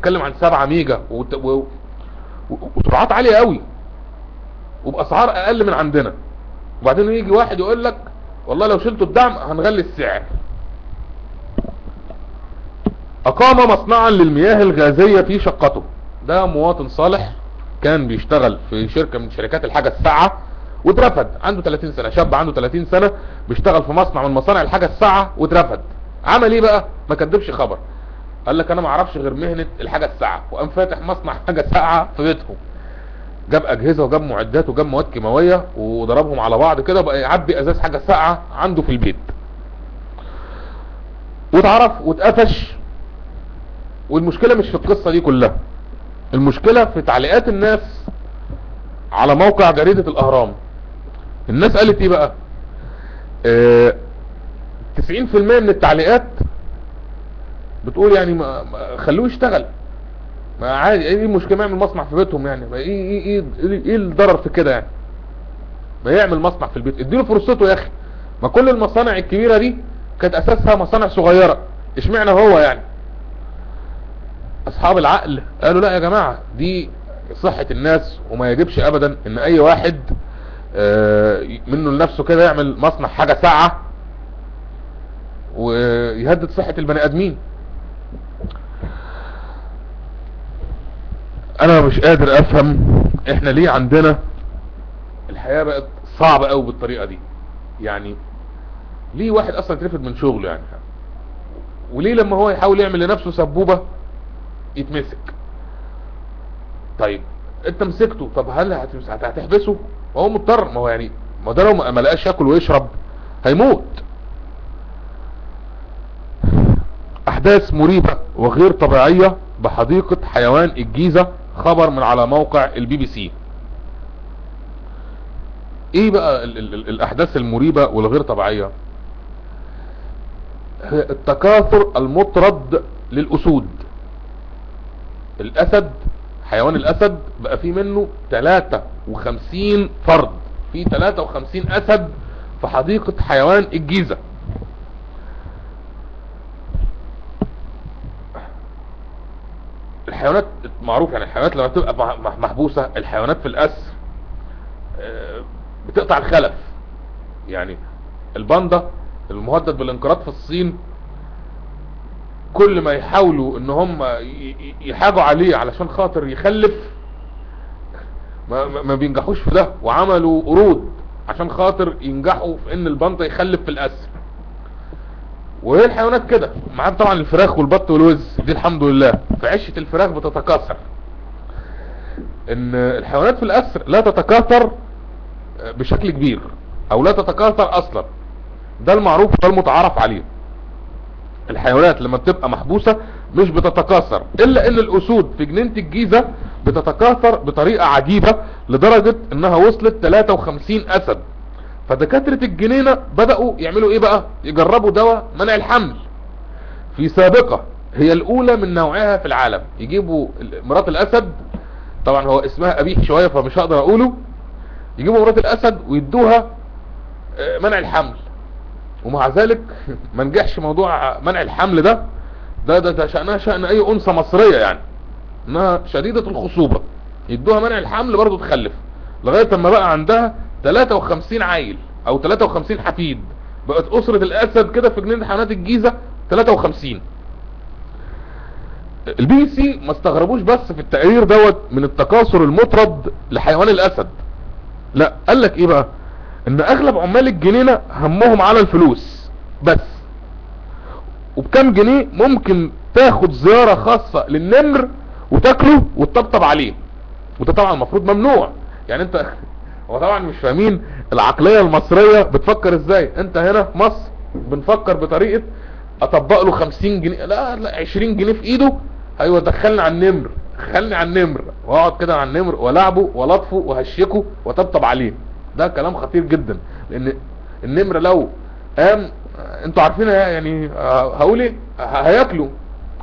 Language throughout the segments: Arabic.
بتتكلم عن 7 ميجا وسرعات عالية قوي وباسعار اقل من عندنا. وبعدين يجي واحد يقول لك والله لو شلتوا الدعم هنغلي السعر. اقام مصنعا للمياه الغازية في شقته. ده مواطن صالح كان بيشتغل في شركة من شركات الحاجة الساعة واترفد. عنده 30 سنة، شاب عنده 30 سنة بيشتغل في مصنع من مصانع الحاجة الساعة واترفد. عمل ايه بقى؟ ما كدبش خبر، قال لك انا ما اعرفش غير مهنة الحاجة الساعة، وقام فاتح مصنع حاجة ساعة في بيتهم. جاب اجهزة وجاب معدات وجاب مواد كيماوية وضربهم على بعض كده بقى يعبي ازاز حاجة ساعة عنده في البيت، واتعرف واتقفش. والمشكلة مش في القصة دي كلها، المشكلة في تعليقات الناس على موقع جريدة الاهرام. الناس قالت ايه بقى؟ 90% من التعليقات بتقول يعني خلوه يشتغل، ما عادي، ايه المشكلة ما يعمل مصنع في بيتهم يعني، ما ايه الضرر في كده يعني، ما يعمل مصنع في البيت، اديله فرصته يا اخي. ما كل المصانع الكبيرة دي كانت اساسها مصانع صغيرة، اشمعنى هو يعني؟ اصحاب العقل قالوا لا يا جماعة، دي صحة الناس، وما يجبش ابدا ان اي واحد منه لنفسه كده يعمل مصنع حاجة ساعة ويهدد صحة البني ادمين. انا مش قادر افهم احنا ليه عندنا الحياة بقت صعبة قوي بالطريقة دي. يعني ليه واحد اصلا يترفد من شغله يعني؟ وليه لما هو يحاول يعمل لنفسه سبوبة يتمسك؟ طيب انت مسكته، طب هل هتحبسه؟ هو مضطر، ما هو يعني ما ده لو ما لقاش ياكل ويشرب هيموت. احداث مريبة وغير طبيعية بحديقة حيوان الجيزة. خبر من على موقع BBC. ايه بقى الاحداث المريبة والغير طبيعية؟ التكاثر المطرد للاسود. الاسد، حيوان الاسد بقى فيه منه 53 فرد، في 53 اسد في حديقة حيوان الجيزة. الحيوانات معروف يعني، الحيوانات لما بتبقى محبوسة، الحيوانات في الاسر بتقطع الخلف. يعني الباندا المهدد بالانقراض في الصين، كل ما يحاولوا ان هم يحاجوا عليه علشان خاطر يخلف ما بينجحوش في ده، وعملوا قرود عشان خاطر ينجحوا في ان الباندا يخلف في الاسر. وهي الحيوانات كده، معاك طبعا الفراخ والبط والوز دي الحمد لله في عشة الفراخ بتتكاثر. ان الحيوانات في الاسر لا تتكاثر بشكل كبير او لا تتكاثر اصلا، ده المعروف وده المتعارف عليه. الحيوانات لما بتبقى محبوسة مش بتتكاثر، الا ان الاسود في جنينة الجيزة بتتكاثر بطريقة عجيبة لدرجة انها وصلت 53 اسد. فدكاترة الجنينة بدأوا يعملوا ايه بقى؟ يجربوا دواء منع الحمل في سابقة هي الاولى من نوعها في العالم. يجيبوا مرات الاسد، طبعا هو اسمها قبيح شوية فمش هقدر اقوله، يجيبوا مرات الاسد ويدوها منع الحمل، ومع ذلك ما نجحش موضوع منع الحمل ده شأنها شأن اي انثى مصرية يعني، انها شديدة الخصوبة، يدوها منع الحمل برضو تخلف، لغاية ما بقى عندها 53 عيل او 53 حفيد. بقت اسرة الاسد كده في جنينة حيوانات الجيزة 53. BBC ما استغربوش بس في التقرير من التكاثر المطرد لحيوان الاسد، لا قال لك ايه بقى؟ ان اغلب عمال الجنينة همهم على الفلوس بس، وبكام جنيه ممكن تاخد زيارة خاصة للنمر وتاكله وتطبطب عليه، وده طبعا المفروض ممنوع. يعني انت هو طبعا مش فاهمين العقلية المصرية بتفكر ازاي. انت هنا في مصر بنفكر بطريقة اطبق له 50 جنيه، لا 20 جنيه في ايده، ايوه دخلني على النمر، خلني على النمر واقعد كده على النمر ولعبه ولطفه وهشكه وطبطب عليه. ده كلام خطير جدا، لان النمر لو قام انتوا عارفين يعني هقول ايه، هياكله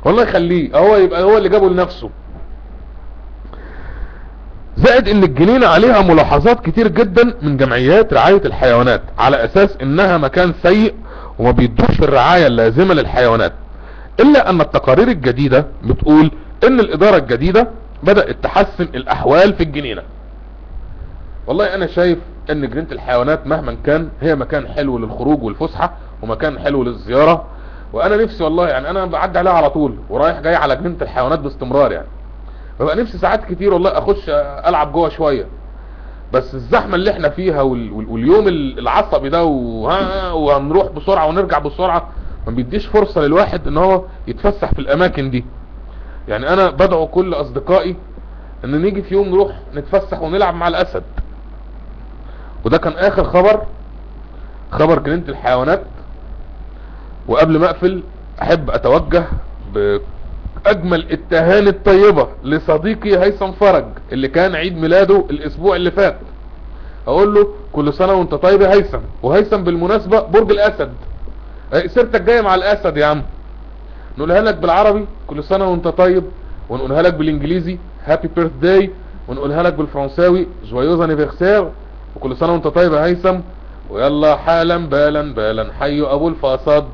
والله يخليه، هو يبقى هو اللي جابه لنفسه. زائد ان الجنينة عليها ملاحظات كتير جدا من جمعيات رعاية الحيوانات على اساس انها مكان سيء وما بيدوش الرعاية اللازمة للحيوانات، الا ان التقارير الجديدة بتقول ان الادارة الجديدة بدأت تحسن الاحوال في الجنينة. والله انا شايف ان جنينة الحيوانات مهما كان هي مكان حلو للخروج والفسحة ومكان حلو للزيارة، وانا نفسي والله يعني انا بعدي عليها على طول ورايح جاي على جنينة الحيوانات باستمرار، يعني ببقى نفسي ساعات كتير والله اخش العب جوه شوية، بس الزحمة اللي احنا فيها واليوم العصبي ده وهنروح بسرعة ونرجع بسرعة ما بيديش فرصة للواحد ان هو يتفسح في الاماكن دي. يعني انا بدعو كل اصدقائي ان نيجي في يوم نروح نتفسح ونلعب مع الاسد. وده كان اخر خبر جنينة الحيوانات. وقبل ما اقفل احب اتوجه باجمل التهاني الطيبة لصديقي هيثم فرج اللي كان عيد ميلاده الاسبوع اللي فات. اقول له كل سنة وانت طيب يا هيثم. وهيثم بالمناسبة برج الاسد، سيرتك جاية مع الاسد يا عم. نقولها لك بالعربي كل سنة وانت طيب، ونقولها لك بالانجليزي هابي بيرث داي، ونقولها لك بالفرنساوي جويوز انيفرسير، وكل سنة وانت طيب يا هيثم. ويلا حالا بالا بالا حيوا ابو الفصاد.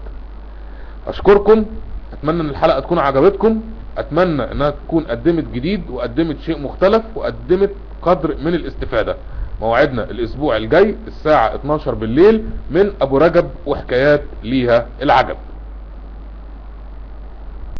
اشكركم، اتمنى ان الحلقة تكون عجبتكم، اتمنى انها تكون قدمت جديد وقدمت شيء مختلف وقدمت قدر من الاستفادة. موعدنا الاسبوع الجاي الساعة 12 بالليل من ابو رجب وحكايات ليها العجب.